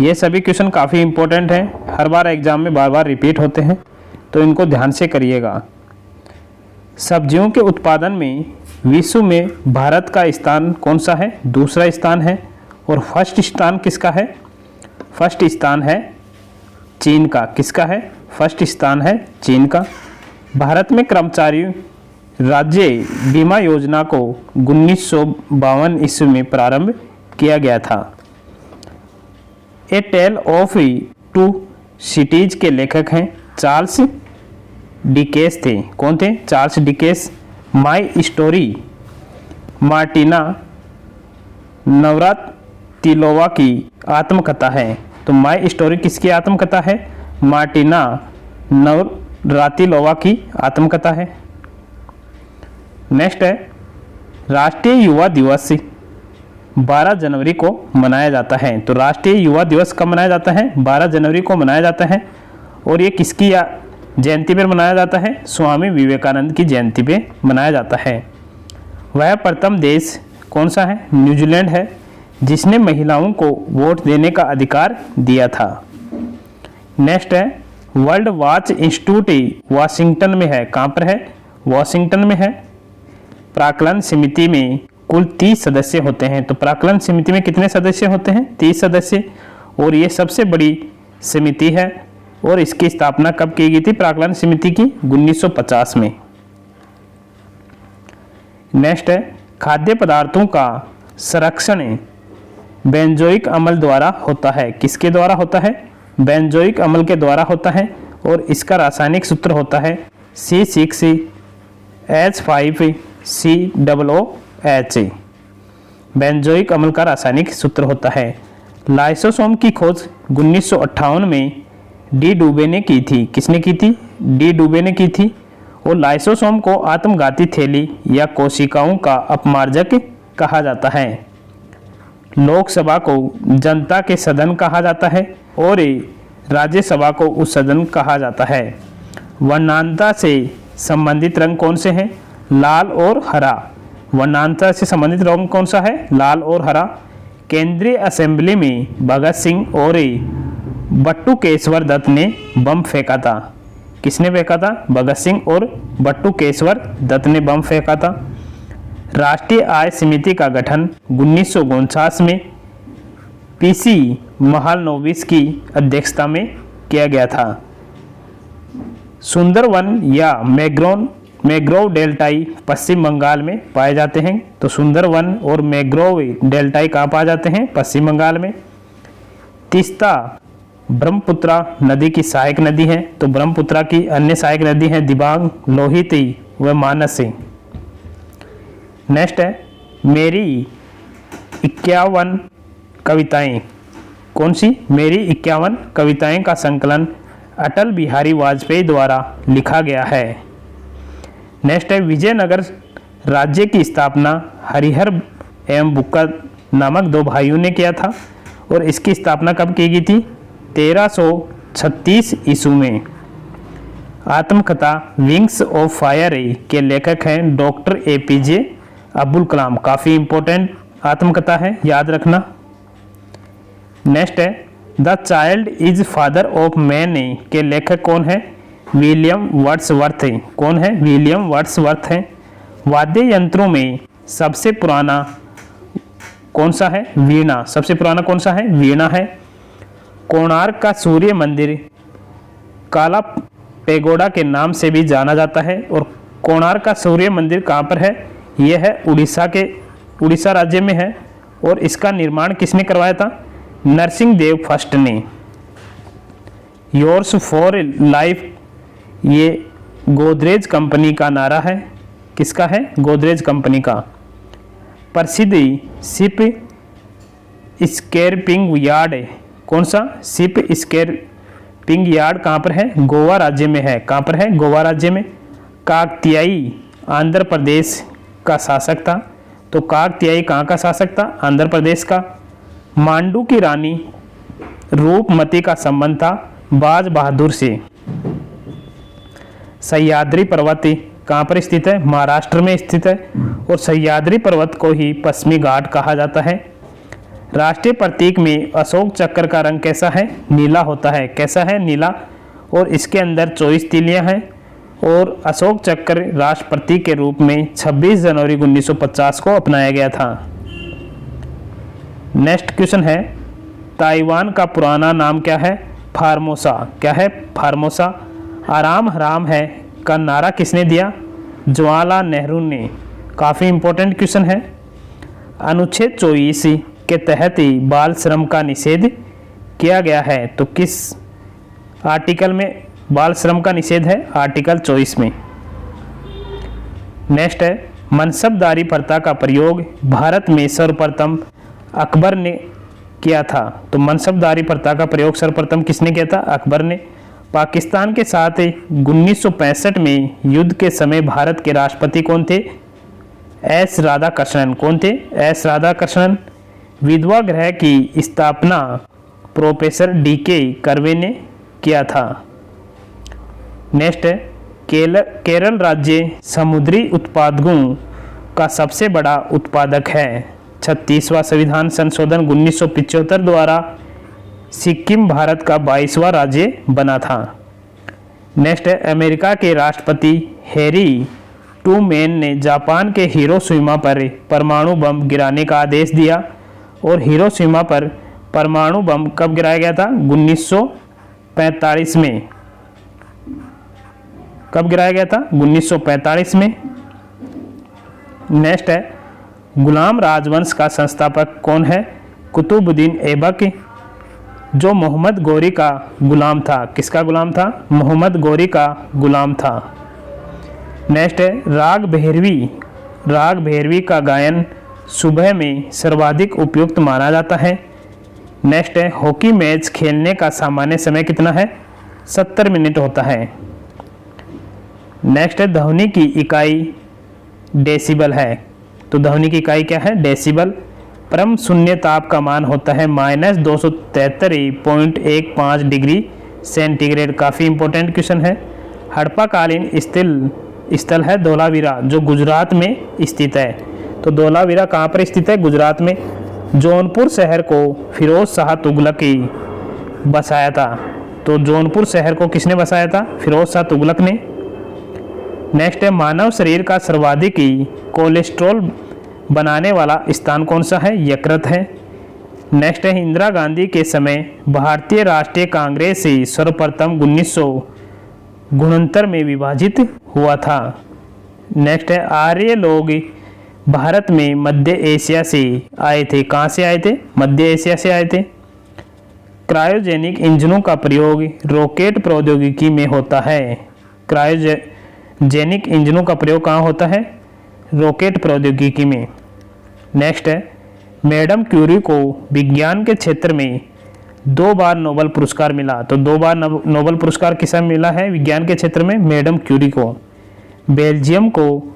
ये सभी क्वेश्चन काफ़ी इंपॉर्टेंट हैं, हर बार एग्जाम में बार बार रिपीट होते हैं, तो इनको ध्यान से करिएगा। सब्जियों के उत्पादन में विश्व में भारत का स्थान कौन सा है? दूसरा स्थान है। और फर्स्ट स्थान किसका है? फर्स्ट स्थान है चीन का। किसका है? फर्स्ट स्थान है चीन का। भारत में कर्मचारी राज्य बीमा योजना को 1952 ईस्वी में प्रारंभ किया गया था। ए टेल ऑफ टू सिटीज के लेखक हैं चार्ल्स डिकेंस थे। कौन थे? Charles Dickens. My story Martina Navratilova की आत्मकथा है। तो माई स्टोरी किसकी आत्मकथा है? मार्टिना नवरातिलोवा की आत्मकथा है। नेक्स्ट है राष्ट्रीय युवा दिवस 12 जनवरी को मनाया जाता है। तो राष्ट्रीय युवा दिवस कब मनाया जाता है? 12 जनवरी को मनाया जाता है। और ये किसकी जयंती पर मनाया जाता है? स्वामी विवेकानंद की जयंती पे मनाया जाता है। वह प्रथम देश कौन सा है? न्यूजीलैंड है, जिसने महिलाओं को वोट देने का अधिकार दिया था। नेक्स्ट है वर्ल्ड वॉच इंस्टीट्यूट वाशिंगटन में है। कहाँ पर है? वाशिंगटन में है। प्राक्कलन समिति में कुल 30 सदस्य होते हैं। तो प्राक्कलन समिति में कितने सदस्य होते हैं? 30 सदस्य। और ये सबसे बड़ी समिति है। और इसकी स्थापना कब की गई थी प्राक्कलन समिति की? 1950 में। नेक्स्ट है खाद्य पदार्थों का संरक्षण बेंजोइक अम्ल द्वारा होता है। किसके द्वारा होता है? बेंजोइक अम्ल के द्वारा होता है। और इसका रासायनिक सूत्र होता है C6H5COOH। बेंजोइक अम्ल का रासायनिक सूत्र होता है। लाइसोसोम की खोज 1958 में डी डुबे ने की थी। किसने की थी? डी डुबे ने की थी। और लाइसोसोम को आत्मघाती थैली या कोशिकाओं का अपमार्जक कहा जाता है। लोकसभा को जनता के सदन कहा जाता है और राज्यसभा को उस सदन कहा जाता है। वर्णांता से संबंधित रंग कौन से हैं? लाल और हरा। वर्णांता से संबंधित रंग कौन सा है? लाल और हरा। केंद्रीय असेंबली में भगत सिंह और बटुकेश्वर दत्त ने बम फेंका था। किसने फेंका था? भगत सिंह और बटुकेश्वर दत्त ने बम फेंका था। राष्ट्रीय आय समिति का गठन 1949 में पीसी महालनोबिस की अध्यक्षता में किया गया था। सुंदरवन या मैंग्रोव डेल्टाई पश्चिम बंगाल में पाए जाते हैं। तो सुंदरवन और मैंग्रोव डेल्टाई कहाँ पाए जाते हैं? पश्चिम बंगाल में। तीस्ता ब्रह्मपुत्रा नदी की सहायक नदी है। तो ब्रह्मपुत्रा की अन्य सहायक नदी है दिबांग, लोहित व मानस। नेक्स्ट है मेरी 51 कविताएं। कौन सी? मेरी 51 कविताएं का संकलन अटल बिहारी वाजपेयी द्वारा लिखा गया है। नेक्स्ट है विजयनगर राज्य की स्थापना हरिहर एवं बुक्का नामक 2 भाइयों ने किया था। और इसकी स्थापना कब की गई थी? 1336 ईस्वी में। आत्मकथा विंग्स ऑफ फायर के लेखक हैं डॉक्टर APJ अब्दुल कलाम। काफ़ी इंपॉर्टेंट आत्मकथा है, याद रखना। नेक्स्ट है the child is father of man के लेखक कौन है? William Wordsworth. कौन है? विलियम वर्ड्सवर्थ है। वाद्य यंत्रों में सबसे पुराना कौन सा है? वीणा। सबसे पुराना कौन सा है? वीणा है। कोणार्क का सूर्य मंदिर काला पेगोडा के नाम से भी जाना जाता है। और कोणार्क का सूर्य मंदिर कहाँ पर है? यह है उड़ीसा राज्य में है। और इसका निर्माण किसने करवाया था? नरसिंह फर्स्ट ने। योर्स फॉर लाइफ ये गोदरेज कंपनी का नारा है। किसका है? गोदरेज कंपनी का। प्रसिद्ध शिप स्केरपिंग यार्ड कौन सा? शिप स्केरपिंग यार्ड कहाँ पर है? गोवा राज्य में है। कहाँ पर है? गोवा राज्य में। काकतीयाई आंध्र प्रदेश का शासक था। तो काकतीयाई कहाँ का शासक था? आंध्र प्रदेश का। मांडू की रानी रूपमती का संबंध था बाज बहादुर से। सह्याद्री पर्वत कहाँ पर स्थित है? महाराष्ट्र में स्थित है। और सह्याद्री पर्वत को ही पश्चिमी घाट कहा जाता है। राष्ट्रीय प्रतीक में अशोक चक्र का रंग कैसा है? नीला होता है। कैसा है? नीला। और इसके अंदर 24 तीलियां हैं। और अशोक चक्र राष्ट्र प्रतीक के रूप में 26 जनवरी 1950 को अपनाया गया था। नेक्स्ट क्वेश्चन है, ताइवान का पुराना नाम क्या है? फार्मोसा। क्या है? फार्मोसा। आराम हराम है का नारा किसने दिया? जवाहरलाल नेहरू ने। काफ़ी इंपॉर्टेंट क्वेश्चन है। अनुच्छेद 24 के तहत ही बाल श्रम का निषेध किया गया है, तो किस आर्टिकल में बाल श्रम का निषेध है? आर्टिकल 24 में। नेक्स्ट है, मनसबदारी प्रथा का प्रयोग भारत में सर्वप्रथम अकबर ने किया था, तो मनसबदारी प्रथा का प्रयोग सर्वप्रथम किसने किया था? अकबर ने। पाकिस्तान के साथ 1965 में युद्ध के समय भारत के राष्ट्रपति कौन थे? एस राधाकृष्णन। कौन थे? एस राधाकृष्णन। विधवा गृह की स्थापना प्रोफेसर डीके कर्वे ने किया था। नेक्स्ट है, केरल राज्य समुद्री उत्पादों का सबसे बड़ा उत्पादक है। 36वां संविधान संशोधन 1975 द्वारा सिक्किम भारत का 22वां राज्य बना था। नेक्स्ट है, अमेरिका के राष्ट्रपति हैरी ट्रूमैन ने जापान के हिरोशिमा पर परमाणु बम गिराने का आदेश दिया। और हिरोशिमा पर परमाणु बम कब गिराया गया था? 1945 में। कब गिराया गया था? 1945 में। नेक्स्ट है, गुलाम राजवंश का संस्थापक कौन है? कुतुबुद्दीन ऐबक, जो मोहम्मद गौरी का गुलाम था। किसका गुलाम था? मोहम्मद गौरी का गुलाम था। नेक्स्ट है, राग भैरवी का गायन सुबह में सर्वाधिक उपयुक्त माना जाता है। नेक्स्ट है, हॉकी मैच खेलने का सामान्य समय कितना है? 70 मिनट होता है। नेक्स्ट है, ध्वनि की इकाई डेसिबल है, तो ध्वनि की इकाई क्या है? डेसिबल। परम शून्य ताप का मान होता है -273.15 डिग्री सेंटीग्रेड। काफ़ी इंपॉर्टेंट क्वेश्चन है। हड़प्पाकालीन स्थल है धोलावीरा, जो गुजरात में स्थित है। तो धोलावीरा कहाँ पर स्थित है? गुजरात में। जौनपुर शहर को फिरोज शाह तुगलक ही बसाया था, तो जौनपुर शहर को किसने बसाया था? फिरोज शाह तुगलक ने। नेक्स्ट है, मानव शरीर का सर्वाधिक कोलेस्ट्रॉल बनाने वाला स्थान कौन सा है? यकृत है। नेक्स्ट है, इंदिरा गांधी के समय भारतीय राष्ट्रीय कांग्रेस से सर्वप्रथम 1969 में विभाजित हुआ था। नेक्स्ट है, आर्य लोग भारत में मध्य एशिया से आए थे। कहाँ से आए थे? मध्य एशिया से आए थे। क्रायोजेनिक इंजनों का प्रयोग रॉकेट प्रौद्योगिकी में होता है। क्रायोजेनिक इंजनों का प्रयोग कहाँ होता है? रॉकेट प्रौद्योगिकी में। नेक्स्ट है, मैडम क्यूरी को विज्ञान के क्षेत्र में 2 बार नोबेल पुरस्कार मिला, तो 2 बार नोबेल पुरस्कार किसे मिला है विज्ञान के क्षेत्र में? मैडम क्यूरी को। बेल्जियम को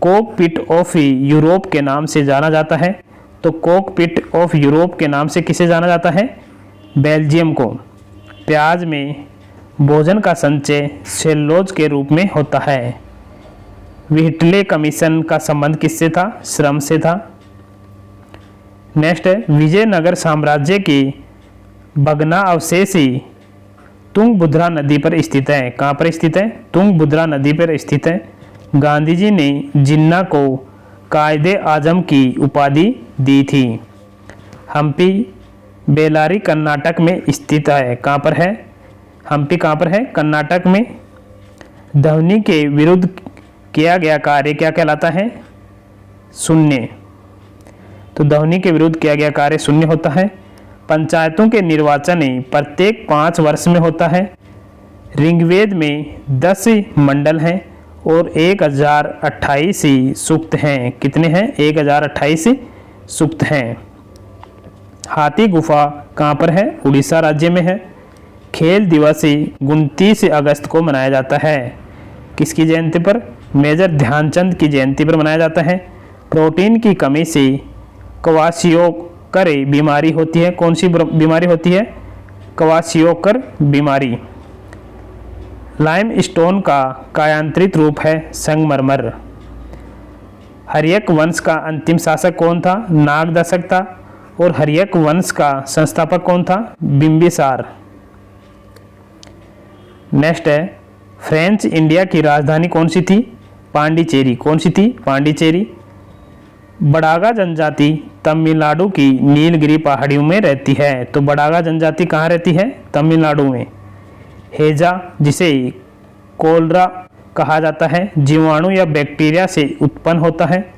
कॉकपिट ऑफ यूरोप के नाम से जाना जाता है, तो कॉकपिट ऑफ यूरोप के नाम से किसे जाना जाता है? बेल्जियम को। प्याज में भोजन का संचय सेलुलोज के रूप में होता है। व्हिटले कमीशन का संबंध किससे था? श्रम से था। नेक्स्ट है, विजयनगर साम्राज्य के भग्ना अवशेष तुंगभद्रा नदी पर स्थित है। कहाँ पर स्थित है? तुंगभद्रा नदी पर स्थित है। गांधी जी ने जिन्ना को कायदे आजम की उपाधि दी थी। हम्पी बेलारी कर्नाटक में स्थित है। कहाँ पर है? हम्पी कहाँ पर है? कर्नाटक में। ध्वनि के विरुद्ध किया गया कार्य क्या कहलाता है? शून्य। तो ध्वनि के विरुद्ध किया गया कार्य शून्य होता है। पंचायतों के निर्वाचन प्रत्येक 5 वर्ष में होता है। ऋग्वेद में 10 मंडल हैं और 1028 सूक्त हैं। कितने हैं? 1028 सूक्त हैं। हाथी गुफा कहाँ पर है? उड़ीसा राज्य में है। खेल दिवस 29 अगस्त को मनाया जाता है। किसकी जयंती पर? मेजर ध्यानचंद की जयंती पर मनाया जाता है। प्रोटीन की कमी से क्वाशियोकर बीमारी होती है। कौन सी बीमारी होती है? क्वाशियोकर बीमारी। लाइमस्टोन का कायांतरित रूप है संगमरमर। हर्यक वंश का अंतिम शासक कौन था? नाग दशक था। और हर्यक वंश का संस्थापक कौन था? बिंबिसार। नेक्स्ट है, फ्रेंच इंडिया की राजधानी कौन सी थी? पांडिचेरी। कौन सी थी? पांडिचेरी। बड़ागा जनजाति तमिलनाडु की नीलगिरी पहाड़ियों में रहती है। तो बड़ागा जनजाति कहाँ रहती है? तमिलनाडु में। हेजा, जिसे कोलरा कहा जाता है, जीवाणु या बैक्टीरिया से उत्पन्न होता है।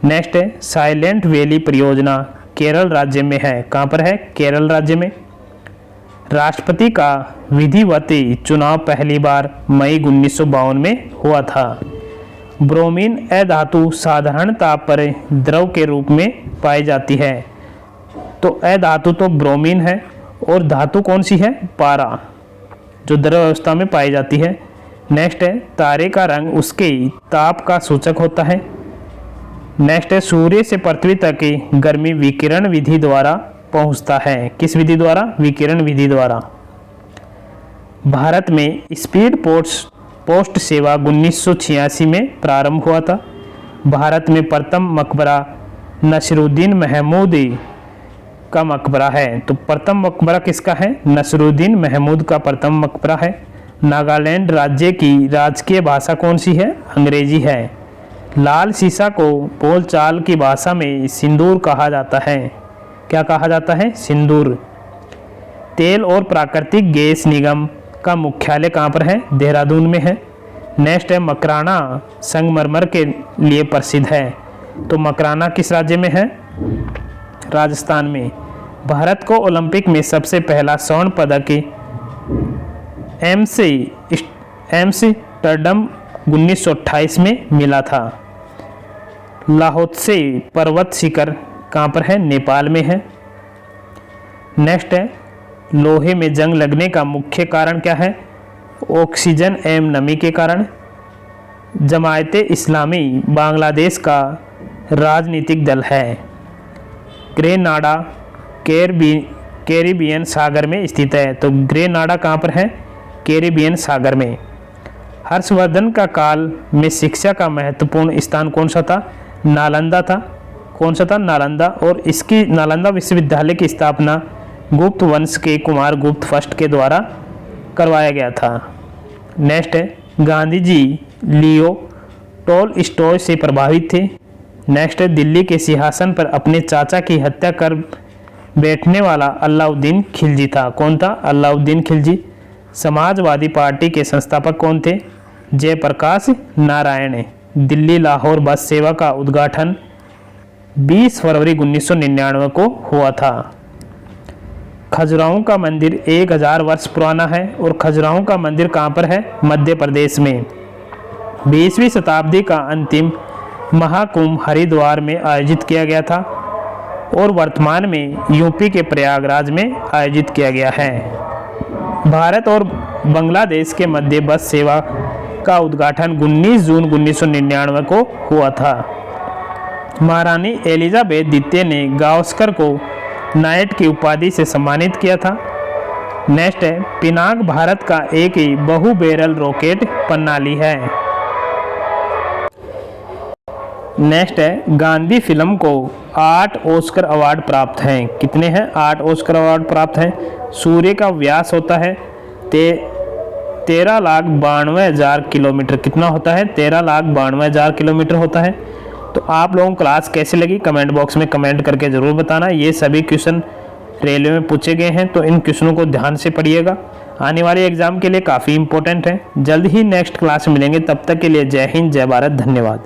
नेक्स्ट है, साइलेंट वैली परियोजना केरल राज्य में है। कहाँ पर है? केरल राज्य में। राष्ट्रपति का विधिवत चुनाव पहली बार मई 1952 में हुआ था। ब्रोमीन अधातु साधारण ताप पर द्रव के रूप में पाई जाती है। तो अधातु तो ब्रोमीन है और धातु कौन सी है? पारा, जो द्रव अवस्था में पाई जाती है। नेक्स्ट है, तारे का रंग उसके ताप का सूचक होता है। नेक्स्ट है, सूर्य से पृथ्वी तक की गर्मी विकिरण विधि द्वारा पहुंचता है। किस विधि द्वारा? विकिरण विधि द्वारा। भारत में स्पीड पोस्ट सेवा 1986 में प्रारंभ हुआ था। भारत में प्रथम मकबरा नसरुद्दीन महमूद का मकबरा है। तो प्रथम मकबरा किसका है? नसरुद्दीन महमूद का प्रथम मकबरा है। नागालैंड राज्य की राजकीय भाषा कौन सी है? अंग्रेजी है। लाल सीसा को बोलचाल की भाषा में सिंदूर कहा जाता है। क्या कहा जाता है? सिंदूर। तेल और प्राकृतिक गैस निगम का मुख्यालय कहाँ पर है? देहरादून में है। नेक्स्ट है, मकराना संगमरमर के लिए प्रसिद्ध है। तो मकराना किस राज्य में है? राजस्थान में। भारत को ओलंपिक में सबसे पहला स्वर्ण पदक एम्स्टर्डम 1928 में मिला था। लाहोत्से पर्वत शिखर कहाँ पर है? नेपाल में है। नेक्स्ट है, लोहे में जंग लगने का मुख्य कारण क्या है? ऑक्सीजन एवं नमी के कारण। जमायते इस्लामी बांग्लादेश का राजनीतिक दल है। ग्रेनाडा कैरिबियन सागर में स्थित है। तो ग्रेनाडा कहाँ पर है? कैरिबियन सागर में। हर्षवर्धन का काल में शिक्षा का महत्वपूर्ण स्थान कौन सा था? नालंदा था। कौन सा था? नालंदा। और इसकी नालंदा विश्वविद्यालय की स्थापना गुप्त वंश के कुमार गुप्त फर्स्ट के द्वारा करवाया गया था। नेक्स्ट है, गांधी जी लियो टोलस्टॉय से प्रभावित थे। नेक्स्ट है, दिल्ली के सिंहासन पर अपने चाचा की हत्या कर बैठने वाला अलाउद्दीन खिलजी था। कौन था? अलाउद्दीन खिलजी। समाजवादी पार्टी के संस्थापक कौन थे? जयप्रकाश नारायण। दिल्ली लाहौर बस सेवा का उद्घाटन 20 फरवरी 1999 को हुआ था। खजुराहो का मंदिर 1000 वर्ष पुराना है। और खजुराहो का मंदिर कहाँ पर है? मध्य प्रदेश में। 20वीं शताब्दी का अंतिम महाकुंभ हरिद्वार में आयोजित किया गया था और वर्तमान में यूपी के प्रयागराज में आयोजित किया गया है। भारत और बांग्लादेश के मध्य बस सेवा का उद्घाटन 19 जून 1999 को हुआ था। महारानी एलिजाबेथ द्वितीय ने गावस्कर को नाइट की उपाधि से सम्मानित किया था। नेक्स्ट है, पिनाक भारत का एक ही बहु बैरल रॉकेट प्रणाली है। नेक्स्ट है, गांधी फिल्म को 8 ऑस्कर अवार्ड प्राप्त हैं। कितने हैं? 8 ऑस्कर अवार्ड प्राप्त हैं। सूर्य का व्यास होता है 13,92,000 किलोमीटर। कितना होता है? 13,92,000 किलोमीटर होता है। तो आप लोगों को क्लास कैसी लगी कमेंट बॉक्स में कमेंट करके ज़रूर बताना। ये सभी क्वेश्चन रेलवे में पूछे गए हैं, तो इन क्वेश्चनों को ध्यान से पढ़िएगा, आने वाले एग्जाम के लिए काफ़ी इंपॉर्टेंट है। जल्द ही नेक्स्ट क्लास में मिलेंगे, तब तक के लिए जय हिंद, जय भारत, धन्यवाद।